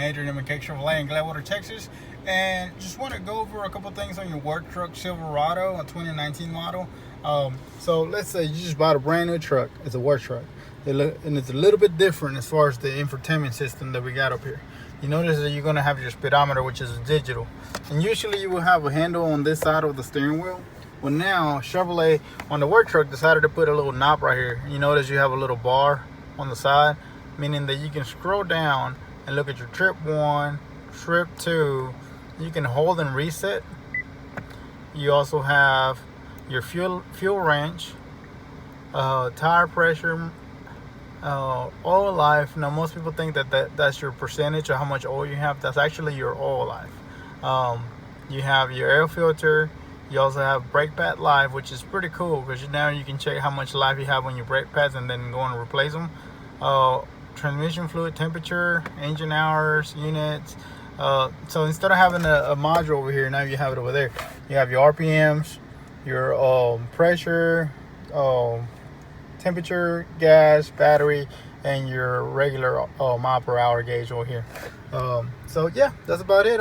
Adrian and McKAIG Chevrolet in Gladewater, Texas, and just want to go over a couple things on your work truck Silverado, a 2019 model. So let's say you just bought a brand new truck. It's a work truck, and it's a little bit different as far as the infotainment system that we got up here. You notice that you're going to have your speedometer, which is digital, and usually you will have a handle on this side of the steering wheel. Well, now Chevrolet on the work truck decided to put a little knob right here. You notice you have a little bar on the side, meaning that you can scroll down and look at your trip 1, trip 2. You can hold and reset. You also have your fuel range, tire pressure, oil life. Now most people think that's your percentage of how much oil you have. That's actually your oil life. You have your air filter. You also have brake pad life, which is pretty cool because now you can check how much life you have on your brake pads and then go and replace them. Transmission fluid temperature, engine hours, units. So instead of having a module over here, now you have it over there. You have your RPMs, your pressure, temperature, gas, battery, and your regular mile per hour gauge over here. So yeah, that's about it.